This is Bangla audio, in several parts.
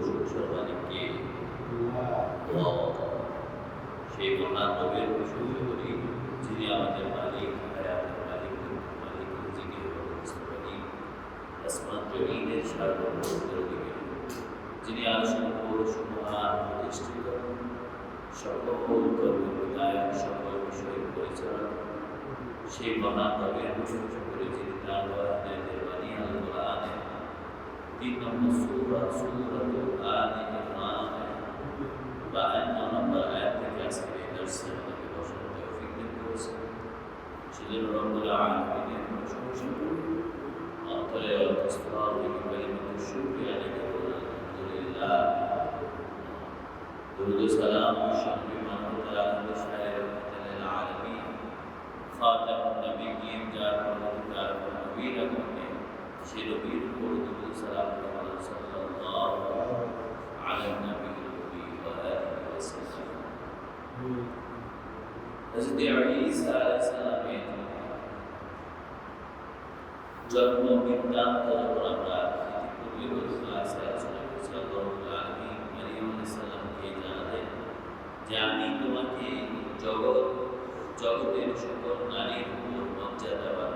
প্রশংসার মালিককে সেই মহান রবের প্রশংসা করি যিনি আমাদের মালিক, হায়াতের মালিক, মালিক, রিজিকের ব্যবস্থা মালিক, আসমান জমিনের সার্বভৌমত্বের অধিকারী, যিনি আরশের উপর সুমহান প্রতিষ্ঠিত, সকল কর্মবিধায়ক, সকল বিষয়ের পরিচালক, সেই মহান রবের প্রশংসা করি যিনি তার দয়াদের বাণী আল কোরআনে 3 নম্বর সূরা সূরাতুল আলি ইমরান 52 নম্বর আয়াত থেকে আজকের এই দর্শে আমাদেরকে বসার তৌফিক দান করেছেন। সেজন্য রব্বুল আলামিনের প্রশংসা করি, অন্তরে অন্তঃস্থল থেকে কালিমাতুল শুকরিয়া আদায় করি। আলহামদুলিল্লাহ, দুরূদ ও সালাম শান্তি মানবতার আনন্দ শাহের রহমাতুল আলামিন খাতামুন নবিয়্যিন যার পরবর্তীকার নবীর আগমনে সেই নবীর উপর দুরূদ ও সালাম সাল্লাল্লাহু আলাইহি ওয়া আলিহি ওয়াসাল্লাম। হযরত ঈসা আলাইহিস সালামের জন্ম বৃত্তান্ত যখন আমরা ইতিপূর্বে ক্লাসে আলোচনা করেছি, আল্লাহ রাব্বুল আলামিন মারিয়াম আলাইহিস সালামকে জানালেন যে আমি তোমাকে জগতের সকল নারীর উপর মর্যাদাবান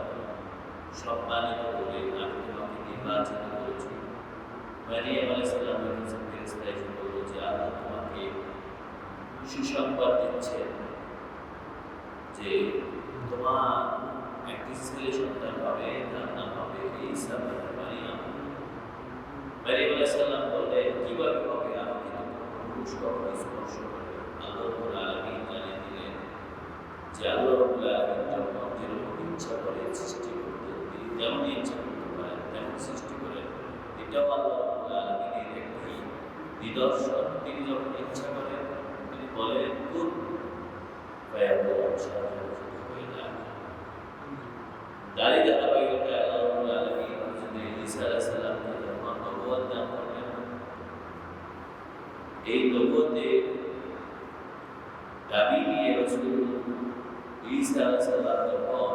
সম্মানিত করে আমি তোমাকে নির্বাচিত করেছি। মারিয়াম আলাইহিস সালামের কাছে ফেরেশতা এসে বলল যে আল্লাহ তোমাকে সুসংবাদ দিচ্ছেন যে তোমার একটি ছেলে সন্তান হবে, তার নাম হবে ঈসা ইবনে মারিয়াম। মারিয়াম আলাইহিস সালাম বললেন কিভাবে হবে, আমাকে তো পুরুষ কখনো স্পর্শ করে। আল্লাহ রাব্বুল আলামিন জানিয়ে দিলেন যে আল্লাহ রাব্বুল আলামিন যখন যেরকম ইচ্ছা করে সৃষ্টি করতে, তিনি যেমনই ইচ্ছা করতে পারেন তেমন সৃষ্টি করেন। এটাও আল্লাহ রাব্বুল আলামিনের একটি নিদর্শন। তিনি যখন ইচ্ছা করেন তিনি বলেন কুন ফায়াকুন, হয়ে যায়। তারই ধারাবাহিকতায় আল্লাহ রাব্বুল আলামিন হযরত ঈসা আলাইহিস সালামকে যখন নবুয়ত দান করলেন, এই নবুয়তের দাবি নিয়ে রাসূল ঈসা আলাইহিস সালাম যখন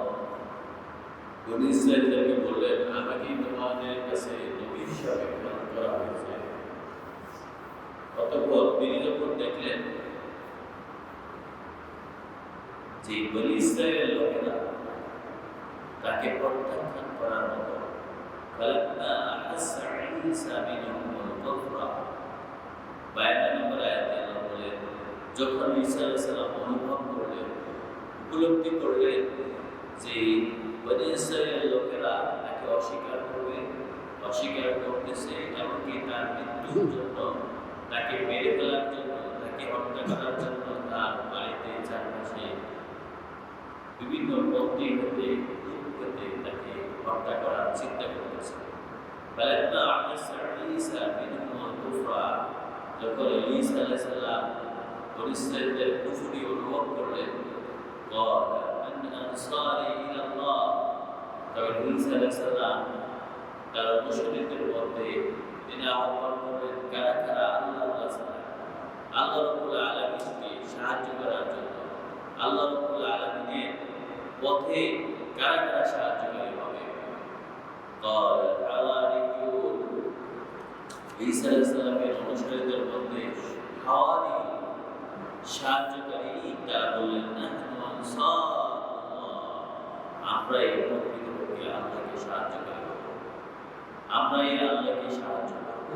বনী ইসরাঈলকে বললেন আমাকে তোমাদের কাছে নবী হিসাবে প্রেরণ করা হয়েছে, অতঃপর তিনি যখন দেখলেন যে বনী ইসরাঈলের লোকেরা তাকে প্রত্যাখ্যান করার মতো, ফালাম্মা আহাসসা ঈসা মিনহুমুল কুফরা 52 নম্বর আয়াতে আল্লাহ বলেন যখন ঈসা আলাইহিস সালাম অনুভব করলেন, উপলব্ধি করলেন যে বনী ইসরাঈলের লোকেরা তাকে অস্বীকার করবে, অস্বীকার করতেছে, এমনকি তার মৃত্যুর জন্য, তাকে মেরে ফেলার জন্য, তাকে হত্যা করার জন্য তার বাড়িতে চারপাশে বিভিন্ন পন্থী হতে তাকে হত্যা করার চিন্তা করতেছে। ফালাম্মা আহাসসা ঈসা মিনহুমুল কুফরা, যখন ঈসা আলাইহিস সালাম বনী ইসরাঈলদের কুফরি অনুভব করলেন, ক্বালা মান আনসারি ইলাল্লাহ, তখন ঈসা আলাইহিস সালাম তার অনুসারীদের মধ্যে তিনি আহ্বান করলেন কারা কারা আল্লাহর রাস্তায় আল্লাহ রাব্বুল আলামিনকে সাহায্য করার জন্য, আল্লাহ রাব্বুল আলামিনের পথে কারা কারা সাহায্যকারী হবে। ক্বালা হাওয়ারিয়ুন, ঈসা আলাইহিস সালামের অনুসারীদের মধ্যে হাওয়ারি সাহায্যকারী তারা বললেন নাহনু আনসারুল্লাহ, আমরা এই প্রকৃতপক্ষে আল্লাহকে সাহায্যকারী হব, আমরা এই আল্লাহকে সাহায্য করব।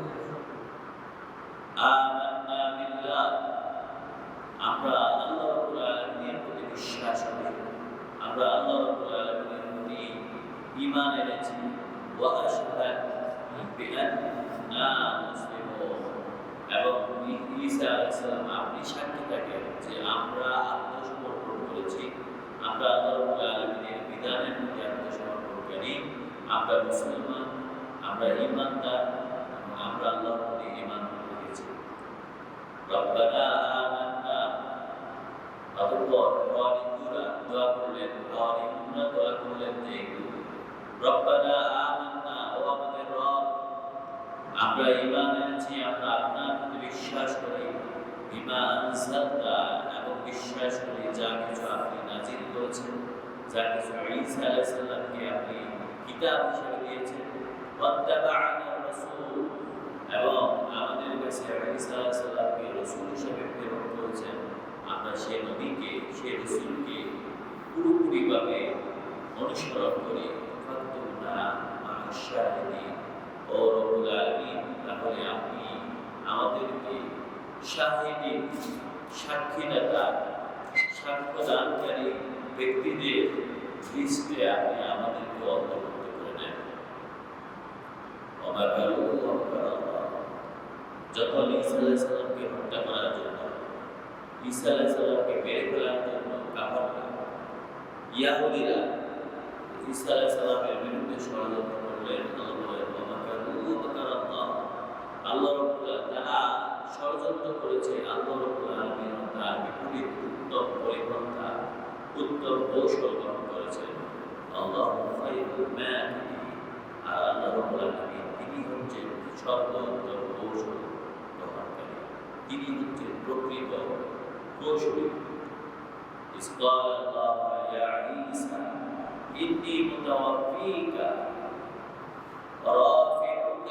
আমান্না বিল্লাহ, আমরা আল্লাহ রাব্বুল আলামিনের প্রতি বিশ্বাস করি, আমরা আল্লাহ রাব্বুল আলামিনের প্রতি ঈমান এনেছি। ওয়া আশহাদু বিআন্না মুসলিমুন, এবং ঈসা আলাইহিস সালাম আপনি সাক্ষী থাকেন যে আমরা আত্মসমর্পণ করেছি, আমরা আল্লাহ রাব্বুল আলামিনের বিধানের প্রতি আত্মসমর্পণকারী, আমরা মুসলমান, আমরা ঈমানদার, আমরা আল্লাহর প্রতি ঈমান রেখেছি। রব্বানা আমান্না, অতঃপর হাওয়ারিয়ুনরা দোয়া করলেন, হাওয়ারিয়ুনরা দোয়া করলেন যে রব্বানা আমান্না, ও আমাদের রব, আমরা ঈমান এনেছি, আমরা আপনার প্রতি বিশ্বাস করি, বিমা আনজালতা, এবং বিশ্বাস করি যা কিছু আপনি নাযিল করেছেন, যা কিছু ঈসা আলাইহিস সালামকে আপনি কিতাব হিসেবে দিয়েছেন। ওয়াত্তাবা'না রাসূল, এবং আমাদের কাছে ঈসা আলাইহিস সালামকে রাসূল হিসেবে প্রেরণ করেছেন, আমরা সেই নবীকে, সেই রাসূলকে পুরোপুরিভাবে অনুসরণ করি। ফাকুনা মা'আশ-শাহিদিন। ও রব্বুল আলামিন, তাহলে আপনি আমাদেরকে শাহিদিন, সাক্ষীদাতা, সাক্ষ্যদানকারী ব্যক্তিদের লিস্টে আপনি আমাদেরকে অন্তর্ভুক্ত করে নেন। যখন ঈসা আলাইহিস সালামকে হত্যা করার জন্য, ঈসা আলাইহিস সালামকে মেরে ফেলার জন্য কাফেররা, ইয়াহুদীরা ঈসা আলাইহিস সালামের বিরুদ্ধে ষড়যন্ত্র করলেন, আল্লাহ রাব্বুল আলামিন তারা ষড়যন্ত্র করেছে, আল্লাহ রাব্বুল আলামিন তার বিপরীত উত্তম পরিপন্থা, উত্তম কৌশল গ্রহণ করেছেন। আল্লাহু খায়রুল মাকিরিন। আর আল্লাহ রাব্বুল আলামিন তিনি হচ্ছেন সর্বোত্তম কৌশল গ্রহণকারী, তিনি হচ্ছেন প্রকৃত কৌশলী। إذ قال الله يا عيسى إني متوفيك ورافعك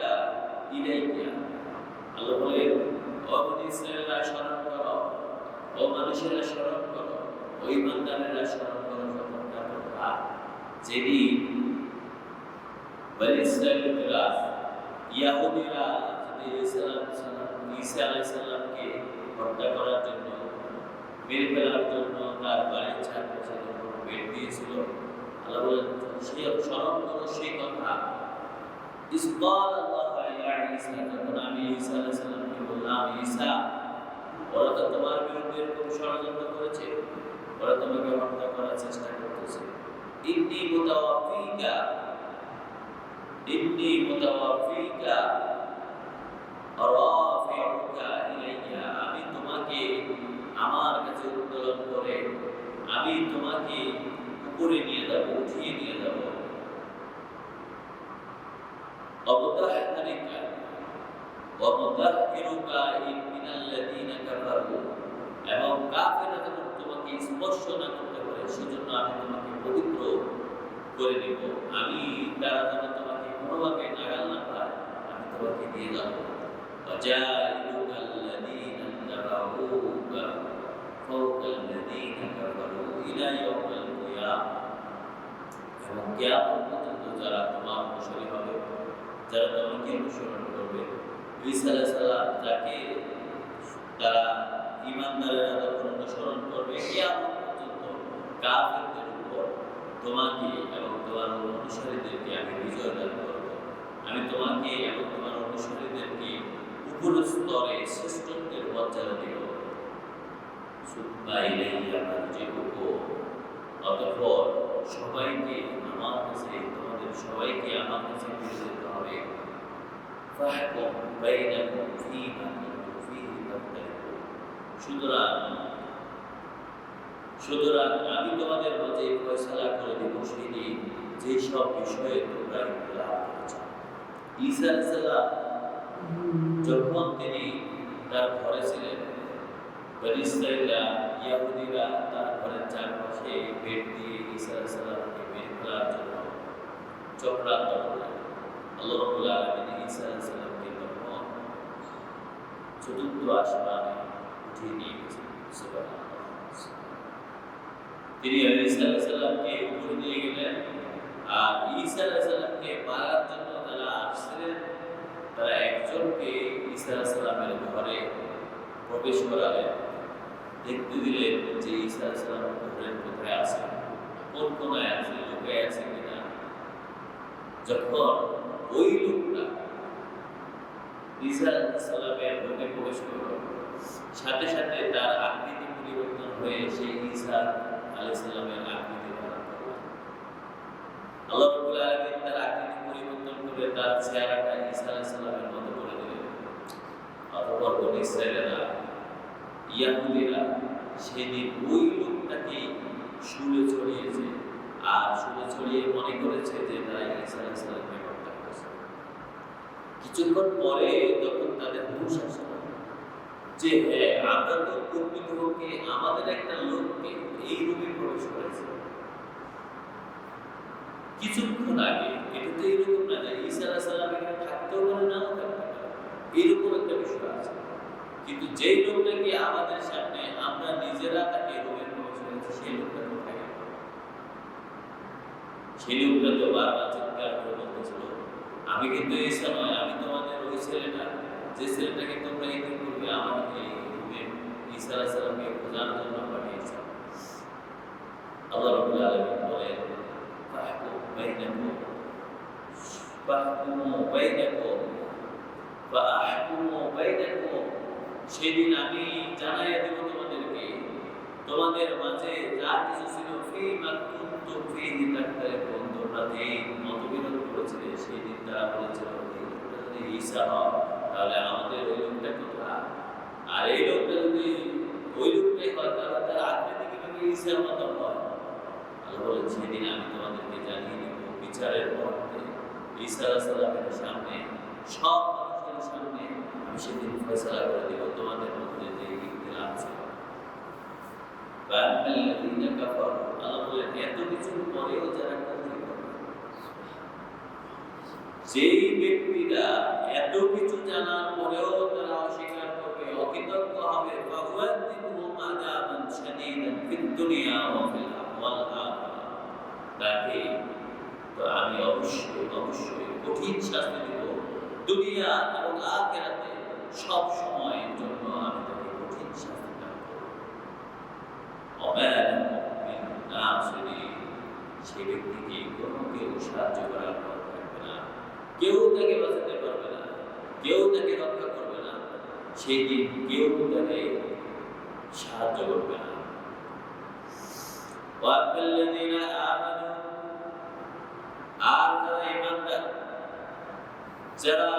إلي। আল্লাহ বলেন, ও বনী ইসরাঈলরা স্মরণ করো, ও মানুষেরা স্মরণ করো, ও ঈমানদারেরা স্মরণ করো তখনকার কথা, যেদিন বনী ইসরাঈলরা, ইয়াহুদীরা ঈসা আলাইহিস সালামকে হত্যা করার জন্য, মেরে ফেলার জন্য তার বাড়ির চারপাশে যখন বের দিয়েছিল, আল্লাহ বলেন সে স্মরণ করো সেই কথা। ইসকাল আল্লাহ ইয়া ঈসা, যখন আমি ঈসা আলাইহিস সালামকে বললাম, ঈসা, ওরা তো তোমার বিরুদ্ধে এরকম ষড়যন্ত্র করেছে, ওরা তোমাকে হত্যা করার চেষ্টা করতেছে। ইন্নী মুতাওয়াফিকা, ইন্নী মুতাওয়াফিকা রাফিউকা ইলাইয়া। আমি তোমাকে আমার কাছে উত্তোলন করে আমি তোমাকে উপরে নিয়ে যাব, উঠিয়ে নিয়ে যাব। অবতাহরিকা ওয়া মুতাহহিরুকা মিনাল্লাযীনা কাফারু। এবং কাফেররা যখন তোমাকে স্পর্শ না করতে পারে, সেজন্য আমি তোমাকে পবিত্র করে দেব। আমি তারা যেন তোমাকে কোনোভাবে নাগাল না পায়, আমি তোমাকে নিয়ে যাব। وجاعلوك الذين اتبعوك فوق الذين كفروا إلى يوم القيامة। এবং কিয়ামত পর্যন্ত যারা তোমার অনুসারী হবে, যারা তোমাকে অনুসরণ করবে, ঈসা আলাইহিস সালাম যাকে তারা ঈমানদারেরা যখন অনুসরণ করবে, কিয়ামত পর্যন্ত কাফেরদের উপর তোমাকে এবং তোমার অনুসারীদেরকে আমি বিজয় দান করব। আমি তোমাকে এবং তোমার অনুসারীদেরকে উপর স্তরে শ্রেষ্ঠত্বের মর্যাদা দেব। সুম্মা ইলাইয়া মারজিউকুম। অতঃপর সবাইকে আমার কাছে, তোমাদের সবাইকে আমার কাছে ফিরে যেতে হবে। ফাহকুম বাইনাকুম ফীমা কুনতুম ফীহি তাখতালিফুন। সুতরাং আমি তোমাদের মাঝে ফয়সালা করে দেব সেদিন যে সব বিষয়ে তোমরা ইখতিলাফ করেছ। ঈসা আলাইহিস সালাম যখন তিনি তার ঘরে ছিলেন, বনী ইসরাঈলরা, ইয়াহুদীরা তার ঘরের চারপাশে বেট দিয়ে ঈসা আলাইহিস সালামকে মেরে ফেলার জন্য চক্রান্ত করলেন। আল্লাহ রাব্বুল আলামিন ঈসা আলাইহিস সালামকে তখন চতুর্থ আসমানে উঠিয়ে নিয়ে গেছেন। সুবহানাল্লাহ। তিনি ঈসা আলাইহিস সালামকে উপরে নিয়ে গেলেন। আর ঈসা আলাইহিস সালামকে মারার জন্য যারা আসছিলেন, তারা একজনকে ঈসা আলাইহিস সালামের ঘরে প্রবেশ করালেন। দেখতে দিলেন যে ঈসা আলাইহিস সালাম ঘরের কোথায় আছে, কোন কোনায় আছে, লুকায় আছে কিনা। যখন ওই লোকটা ঈসা আলাইহিস সালামের ঘরে প্রবেশ করল, সাথে সাথে তার আকৃতি পরিবর্তন হয়ে সেই ঈসা আলাইহিস সালামের আকৃতি ধারণ করল। আল্লাহ রাব্বুল আলামিন তার আকৃতি পরিবর্তন করে তার চেহারাটা ঈসা আলাইহিস সালামের মতো করে দিলেন। অতঃপর বনী ইসরাঈলরা, ইয়াহুদীরা সেদিন ওই লোকটাকে শুলে ছড়িয়েছে, আর শুলে ছড়িয়ে মনে করেছে যে তারা ঈসা আলাইহিস সালামকে হত্যা করেছে। কিছুক্ষণ পরে যখন তাদের হুঁশ আসলো যে হ্যাঁ, আমরা তো প্রকৃতপক্ষে আমাদের একটা লোককে এই রূপে প্রবেশ করেছে। কিছুক্ষণ আগে এটা তো এইরকম না যে ঈসা আলাইহিস সালাম এখানে থাকতেও পারে, নাও থাকতে পারে, এরকম একটা বিষয় বসে আছে। কিন্তু যেই লোকটাকে আমাদের সামনে আমরা নিজেরা তাকে রুমে প্রবেশ করেছি, সেই লোকটা কোথায় গেল? সেই লোকটা তো বারবার চিৎকার করে বলতেছিল, আমি কিন্তু ঈসা নয়, আমি তোমাদের ওই ছেলেটা, যে ছেলেটাকে তোমরা এই করবে, আমার এই রুমে ঈসা আলাইহিস সালামকে খোঁজার জন্য পাঠিয়েছে। আল্লাহ রাব্বুল আলামিন বলেন, ফাহকুম বাইনাকুম ফাহকুমু বাইনাকুম ফাহকুমু বাইনাকুম, সেদিন আমি জানাইয়া দেব তোমাদেরকে, তোমাদের মাঝে যা কিছু ছিল, ফীমা কুনতুম ফীহি তাখতালিফুন, তোমরা যে মতবিরোধ করেছিলে, সেই দিন তারা বলেছিল এই লোকটা যদি ঈসা হয় তাহলে আমাদের ওই লোকটা কোথায়? আর এই লোকটা যদি ওই লোকটাই হয় তাহলে তার আকৃতি কিভাবে ঈসার মতো হয়? আল্লাহ বলেন, সেদিন আমি তোমাদেরকে জানিয়ে দেব বিচারের মুহূর্তে ঈসা আলাইহিস সালামের সামনে, সব মানুষের সামনে আমি সেদিন ফয়সালা করে দেব তোমাদের মধ্যে যে ইখতিলাফ ছিল। ফাআম্মাল্লাযীনা কাফারু, আল্লাহ বলেন এত কিছুর পরেও যারা কুফরি করবে, যেই ব্যক্তিরা এত কিছু জানার পরেও তারা অস্বীকার করবে, অকৃতজ্ঞ হবে, ফাউআযিবুহুম আযাবান শাদীদান ফিদ দুনিয়া ওয়া ফিল আখিরাহ, তাকে তো আমি অবশ্যই কঠিন শাস্তি দেব দুনিয়া এবং আখিরাতে, সব সময়ের জন্য আমি তাকে কঠিন শাস্তি দান করব। সেই ব্যক্তিকে কোনো কেউ সাহায্য করার পথ থাকবে না, কেউ তাকে বাঁচাতে পারবে না, কেউ তাকে রক্ষা করবে না, সেই দিন কেউ তাকে সাহায্য করবে না। ওয়াল্লাযীনা আমানু, আর যারা ঈমানদার, যারা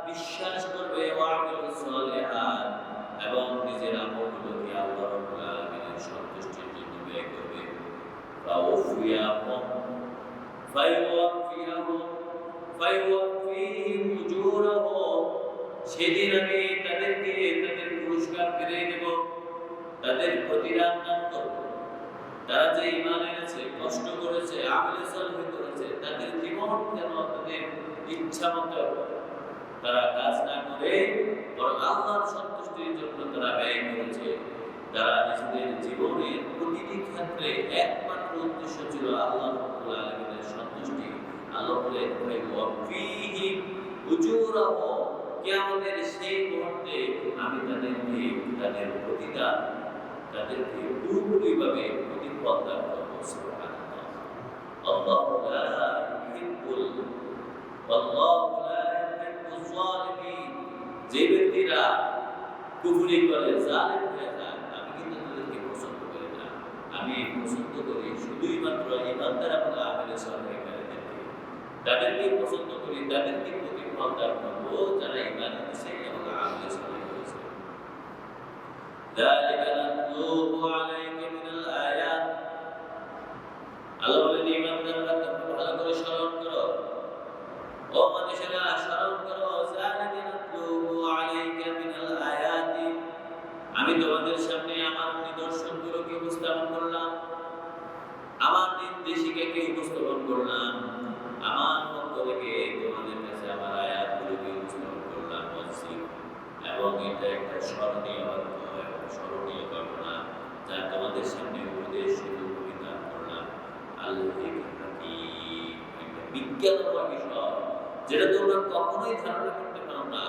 বিশ্বাস করবে, ওয়ামিলুস সালিহাত, এবং নিজের আমলগুলোকে আল্লাহ রাব্বুল আলামিনের সন্তুষ্টির জন্য ব্যয় করবে, ফায়ুওয়াফিহিম উজুরাহুম, সেদিন আমি তাদেরকে তাদের পুরস্কার ফিরিয়ে দেব, তাদের প্রতিদান দান করব। তারা যে ঈমান এনেছে, কষ্ট করেছে, আমলে সালেহ করেছে, তাদের জীবন যেন তাদের ইচ্ছা মতো তারা কাজ না করে বরং আল্লাহর সন্তুষ্টির জন্য তারা ব্যয় করেছে, তারা নিজেদের জীবনের প্রতিটি ক্ষেত্রে একমাত্র উদ্দেশ্য ছিল আল্লাহ রাব্বুল আলামিনের সন্তুষ্টি। আল্লাহ বলেন, ফায়ুওয়াফিহিম উজুরাহুম, কিয়ামতের সেই মুহূর্তে আমি তাদেরকে তাদের প্রতিদান, তাদেরকে পুরোপুরিভাবে প্রতিফল দান করব। সুবহানাল্লাহ। আল্লাহু লা ইউহিব্বুল যালিমিন, যে ব্যক্তিরা কুফরি করে, জালেম হয়ে যায়, আমি কিন্তু তাদেরকে পছন্দ করি না। আমি পছন্দ করি শুধুই মাত্র ঈমানদার এবং আমলে সালেহদেরকে, তাদেরকে পছন্দ করি, তাদেরকে প্রতিফল দান করব যারা ঈমান এনেছে এবং আমলে সালেহ করেছে। যালিকা নাতলুহু আলাইকা মিনাল আয়াত, আল্লাহ বলেন ঈমানদাররা তোমরা ভালো করে স্মরণ করো, ও মানুষেরা স্মরণ করো, যালিকা নাতলুহু আলাইকা মিনাল আয়াতি, আমি তোমাদের সামনে আমার নিদর্শনগুলোকে উপস্থাপন করলাম, আমার নির্দেশিকাকে উপস্থাপন করলাম, আমার পক্ষ থেকে তোমাদের কাছে আমার আয়াতগুলোকে উপস্থাপন করলাম, এবং এটা একটা স্মরণীয় ঘটনা যা তোমাদের সামনে উপদেশ বিধান করলাম। আল্লাহ একটা বিজ্ঞানময় বিষয়, যেটা তোমরা কখনোই ধারণা করতে পারো না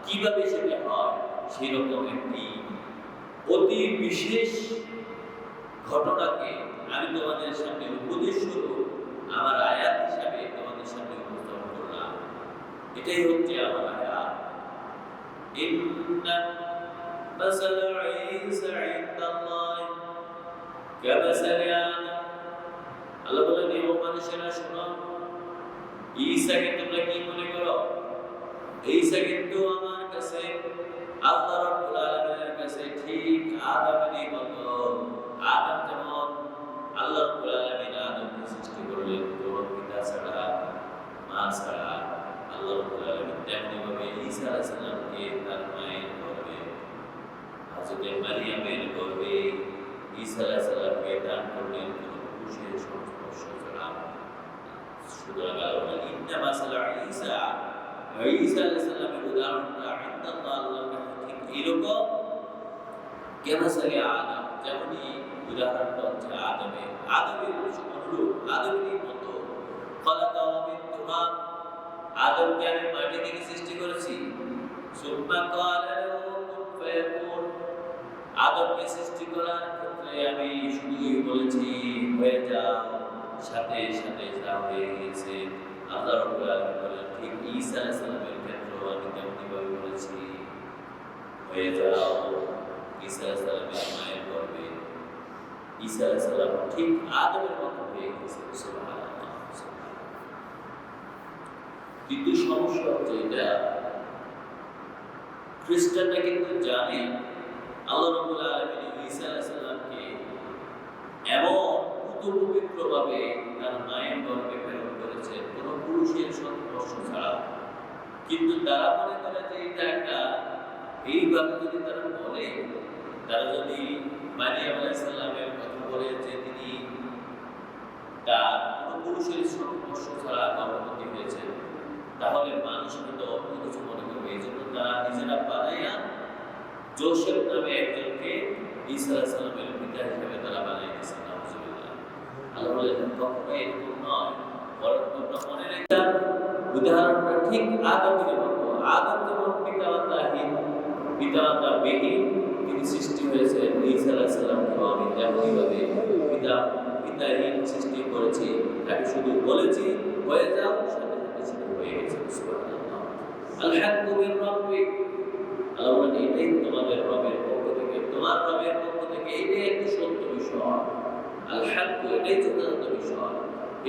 কিভাবে সেটা হয়, সেরকম একটি অতি বিশেষ ঘটনাকে আমি তোমাদের সামনে উপদেশ স্বরূপ আমার আয়াত হিসাবে তোমাদের সামনে উপস্থাপন করলাম। এটাই হচ্ছে আমার আয়াত। ইন্না মাসাল ঈসা ইনদাল্লাহ কামাসালি আদম, আল্লাহ বলেন, ও মানুষেরা শোনো, ঈসাকে তোমরা কি মনে করো? ঈসা কিন্তু আমার কাছে, আল্লাহ রাব্বুল আলামিনের কাছে ঠিক আদমেরই মতো। আদম যেমন আল্লাহ রাব্বুল আলামিন আদমকে সৃষ্টি করলেন কোনো পিতা ছাড়া, মা ছাড়া, আল্লাহ রাব্বুল আলামিন তেমনি ভাবে ঈসা আলাইহিস সালামকে তার মায়ের গর্ভে, হযরত মারিয়ামের গর্ভে ঈসা আলাইহিস সালামকে দান করলেন কোনো পুরুষের সংস্পর্শ ছাড়া। সুতরাং আল্লাহ ইন্না মাসাল ঈসা, ঈসা আলাইহিস সালামের উদাহরণটা ইনদাল্লাহ, আল্লাহর কাছে এরকম কেমাসালে আদম, যেমনই উদাহরণটা হচ্ছে আদমের অনুরূপ, আদমের মতো খলাকাহু মিন তুরাব, আদমকে আমি মাটি থেকে সৃষ্টি করেছি। সুম্মা ক্বালা লাহু কুন ফায়াকুন, আদমকে সৃষ্টি করার ক্ষেত্রে আমি শুধুই বলেছি হয়ে যাও, সাথে সাথে তা হয়ে গেছে। আল্লাহ রাব্বুল আলামিন বলেন ঠিক ঈসা আলাইহিস সালামের ক্ষেত্রেও আমি তেমনি ভাবে বলেছি হয়ে যাও। ঈসা আলাইহিস সালামের মায়ের গর্ভে ঈসা আলাইহিস সালাম ঠিক আদমের মতো হয়ে গেছে। সুবহানাল্লাহ। কিন্তু সমস্যা হচ্ছে এটা, খ্রিস্টানরা কিন্তু জানে আল্লাহ রাব্বুল আলামিন ঈসা আলাইহিস সালামকে এমন পবিত্রভাবে তার মায়ের গর্ভে প্রেরণ করেছেন কোন পুরুষের সংস্পর্শ ছাড়া। কিন্তু তারা মনে করে যে এটা একটা, এইভাবে যদি তারা বলে, তারা যদি মারিয়াম আলাইহিস সালামের কথা বলে যে তিনি তার কোন পুরুষের সংস্পর্শ ছাড়া গর্ভবতী হয়েছেন, তাহলে মানুষ কিন্তু অন্য কিছু মনে করবে। এই জন্য তারা নিজেরা বানাইয়া যোসেফ নামে একজনকে ঈসা আলাইহিস সালামের পিতা হিসেবে তারা বানাই দিয়েছে। নাউজুবিল্লাহ। আল্লাহ বলেন কখনো এরকম নয়, বরং তোমরা মনে রেখো উদাহরণটা ঠিক আদমের মতো। আদম যেমন পিতামাতা বিহীন তিনি সৃষ্টি হয়েছেন, ঈসা আলাইহিস সালামকেও আমি তেমনিভাবে পিতাহীন সৃষ্টি করেছি। তাকে শুধু বলেছি হয়ে যাও, সাথে সাথে সেটা হয়ে গেছে। সুবহানাল্লাহ। আল হাক্কু মির রাব্বিক, আল্লাহ বলেন এটাই তোমাদের রবের পক্ষ থেকে, তোমার রবের পক্ষ থেকে এটাই একটি সত্য বিষয়। আল হাক্কু, এটাই যথাযথ বিষয়,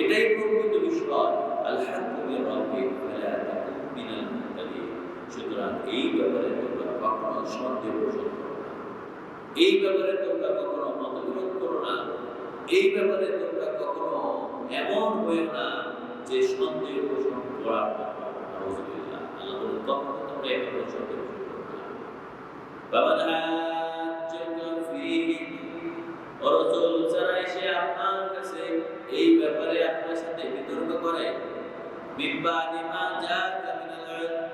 এটাই প্রকৃত বিষয়। আল হাক্কু মির রাব্বিক ফালা তাকুন মিনাল মুমতারিন। সুতরাং এই ব্যাপারে তোমরা কখনো সন্দেহ পোষণ করো না, এই ব্যাপারে তোমরা কখনো মতবিরোধ করো না, এই ব্যাপারে তোমরা কখনো এমন হয়েও না যে সন্দেহ পোষণ করার মতো। নাউজুবিল্লাহ। আল্লাহ বলেন কখনো তোমরা এই ব্যাপারে সন্দেহ পোষণ করো না। বামান হাজ্জাকা ফীহি, রাসূল যারা এসে আপনার কাছে এই ব্যাপারে আপনার সাথে বিতর্ক করে, বিবাদি মা জাকা মিনাল ইলম,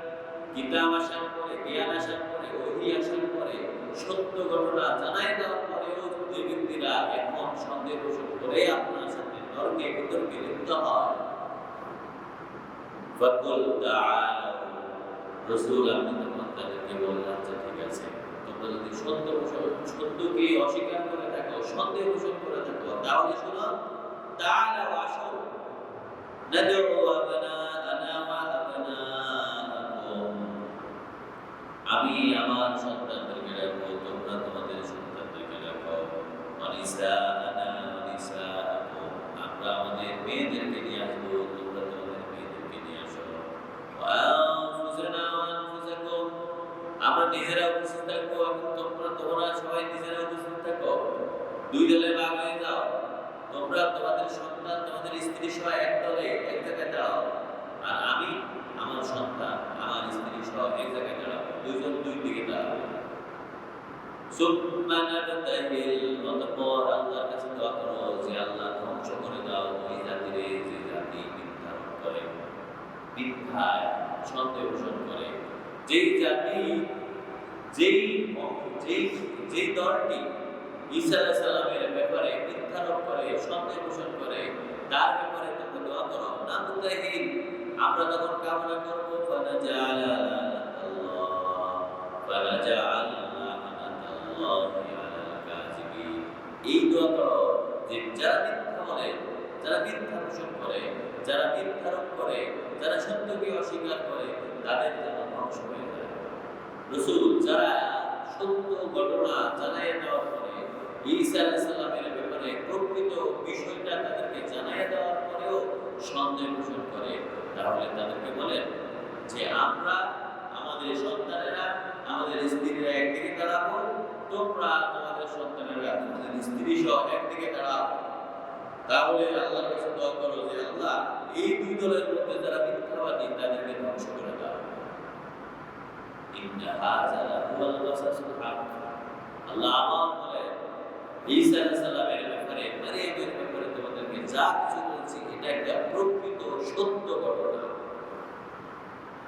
কিতাব আসার পরে, জ্ঞান আসার পরে, ওহী আসার পরে, সত্য ঘটনা জানাই দেওয়ার পরেও যদি ব্যক্তিরা এখন সন্দেহ পোষণ করে আপনার সাথে তর্কে বিতর্কে লিপ্ত হয়, ফাকুল তাআলাউ, রাসূল আপনি তখন তাদেরকে বললেন আচ্ছা ঠিক আছে, তোমরা যদি সত্যকে অস্বীকার করে থাকো, সন্দেহ পোষণ করে থাকো, তাহলে শোনো, তাআলাউ আসো, নাদউ আবনাআনা ওয়া আবনাআকুম, আমি আমার সন্তানদেরকে রাখবো, তোমরা তোমাদের সন্তানদেরকে রাখো, ওয়ানিসাআনা ওয়ানিসাআকুম, আমরা আমাদের মেয়েদেরকে নিয়ে আসবো, তোমরা তোমাদের মেয়েদেরকে নিয়ে আসো, ওয়া আনফুসানা ওয়া আনফুসাকুম, আমরা নিজেরা উপস্থিত থাকবো এবং তোমরা সবাই নিজেরা উপস্থিত থাকো। দুই দলে ভাগ হয়ে যাও, তোমরা তোমাদের সন্তান তোমাদের স্ত্রী সহ এক দলে এক জায়গায় দাও, আর আমি আমার সন্তান আমার স্ত্রী সহ এক জায়গায় দাঁড়াবো, দুইজন দুই দিকে দাঁড়াবো। সুম্মা নাবতাহিল, অতঃপর আল্লাহর কাছে দোয়া করো যে আল্লাহ ধ্বংস করে দাও ওই জাতিরে যে জাতি মিথ্যারোপ করে, মিথ্যায় সন্দেহ পোষণ করে, যেই জাতি যেই দলটি ঈসা আলাইহিস সালামের ব্যাপারে মিথ্যারোপ করে, সন্দেহ পোষণ করে, তার ব্যাপারে তোমরা দোয়া করো। নাবতাহিল, আমরা তখন কামনা করবো ফানাজাআলা এই দোয়া করো যে যারা মিথ্যা বলে, যারা মিথ্যা পোষণ করে, যারা মিথ্যারোপ করে, যারা সত্যকে অস্বীকার করে, তাদের যেন ধ্বংস হয়ে যায়। রাসূল যারা সত্য ঘটনা জানাইয়া দেওয়ার পরে, ঈসা আলাইহিস সালামের ব্যাপারে প্রকৃত বিষয়টা তাদেরকে জানাইয়া দেওয়ার পরেও সন্দেহ পোষণ করে, তাহলে তাদেরকে বলেন যে আমরা আমাদের সন্তানেরা আমাদের স্ত্রীরা একদিকে দাঁড়াবো, তোমরা তোমাদের সন্তানেরা তোমাদের স্ত্রী সহ একদিকে দাঁড়াও। তাহলে আল্লাহর কাছে দোয়া করো যে আল্লাহ এই দুই দলের মধ্যে যারা মিথ্যাবাদী তাদেরকে ধ্বংস করে দাও। ইন্না হাযা লাহুল কাসাসুল হক, আল্লাহ আমার বলে ঈসা আলাইহিস সালামের ব্যাপারে, মারিয়ামের ব্যাপারে তোমাদেরকে যা কিছু বলছি এটা একটা প্রকৃত সত্য ঘটনা।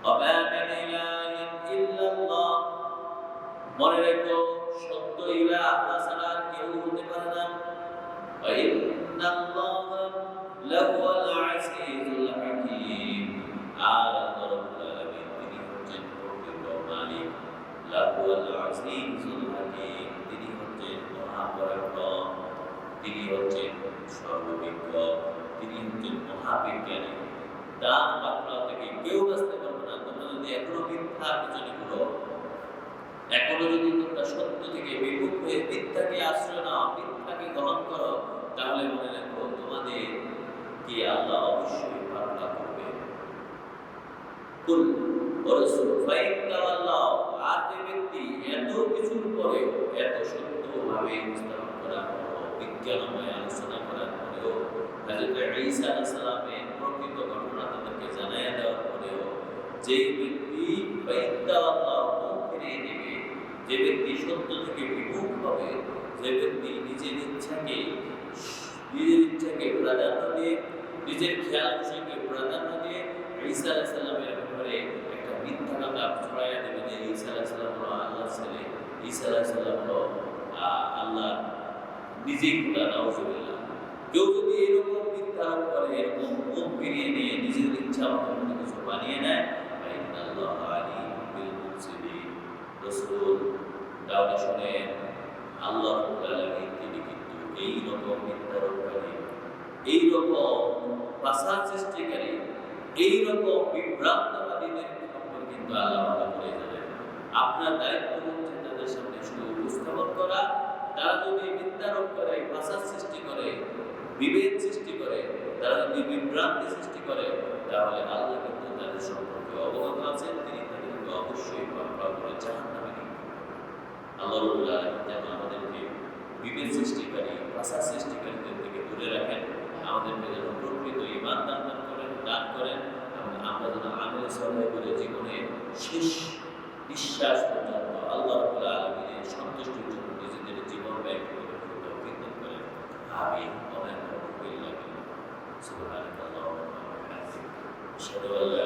ওয়া মা মিন ইলাহিন ইল্লাল্লাহ, মনে রেখো সত্য ইলা আল্লাহ ছাড়া আর কেউ হতে পারে না। ওয়া ইন্নাল্লাহা লাহুয়াল আজিজুল হাকীম। আর আল্লাহ রাব্বুল আলামিন তিনি হচ্ছেন প্রকৃত মালিক। লাহুয়াল আজিজুল হাকীম, তিনি হচ্ছেন মহাপরাক্রম, তিনি হচ্ছেন সর্ববিজ্ঞ, তিনি হচ্ছেন মহাবিজ্ঞানী। তার বাক্য থেকে কেউ বাঁচতে পারবে না। তোমরা যদি এখনো মিথ্যার পিছনে ঘুরো, এখনো যদি তোমরা সত্য থেকে বিমুখ হয়ে মিথ্যাকে আশ্রয় নাও, মিথ্যাকে গ্রহণ করো, তাহলে মনে রাখো তোমাদের কি আল্লাহ অবশ্যই পালনা করবে। কুল ওয়া রাসূল ফাইতাল্লাহ, আর যে ব্যক্তি এত কিছুর পরেও, এত সত্যভাবে উপস্থাপন করার পরেও, বিজ্ঞানময় আলোচনা করার পরেও, হযরত ঈসা আলাইহিস সালামের প্রকৃত ঘটনা তাদেরকে জানাইয়া দেওয়ার পরেও যে ব্যক্তি ফাইতাল্লাহ মুখ ফিরিয়ে নেবে, যে ব্যক্তি সত্য থেকে বিমুখ হবে, যে ব্যক্তি নিজের ইচ্ছাকে প্রাধান্য দিয়ে, নিজের খেয়াল খুশিকে প্রাধান্য দিয়ে ঈসা আলাইহিস সালামের ব্যাপারে একটা মিথ্যা কথা ছড়াইয়া দেবে যে ঈসা আলাইহিস সালাম হলো আল্লাহর ছেলে, ঈসা আলাইহিস সালাম হলো আল্লাহ নিজেই খোদা, নাউজুবিল্লাহ। কেউ যদি এরকম মিথ্যা আরোপ করে, এরকম মুখ ফিরিয়ে নিয়ে নিজের ইচ্ছা মতো কোনো কিছু বানিয়ে নেয়, ফাইন্নাল্লাহা আলিমুম বিল মুফসিদিন। রাসূল তাহলে শুনেন, আল্লাহ রাব্বুল আলামিন তিনি কিন্তু এই রকম মিথ্যারোপকারী, এই রকম ফাসাদ সৃষ্টিকারী, এই রকম বিভ্রান্তবাদীদের সম্পর্কে কিন্তু আল্লাহ ভালো করে জানেন। আপনার দায়িত্ব হচ্ছে তাদের সামনে শুধু উপস্থাপন করা। তারা যদি মিথ্যারোপ করে, ফাসাদ সৃষ্টি করে, বিভেদ সৃষ্টি করে, তারা যদি বিভ্রান্তি সৃষ্টি করে, তাহলে আল্লাহ কিন্তু তাদের সম্পর্কে অবগত আছেন, তিনি তাদেরকে অবশ্যই পাকড়াও করে জাহান্নামে নিক্ষেপ করবেন। আল্লাহ রাব্বুল আলামিন যেন আমাদেরকে বিভেদ সৃষ্টিকারী, ফাসাদ সৃষ্টিকারীদের থেকে দূরে রাখেন, আমাদেরকে যেন প্রকৃত ঈমান দান করেন, এবং আমরা যেন আমলে সালেহ করে জীবনে শেষ নিঃশ্বাস পর্যন্ত আল্লাহ রাব্বুল আলামিনের সন্তুষ্টির জন্য নিজেদের জীবন ব্যয় করতে তৌফিক দান করেন। আমিন। ওয়া মা তাওফীক ইল্লা বিল্লাহ। সুবহানাল্লাহি ওয়া বিহামদিহি, আশহাদু আল্লা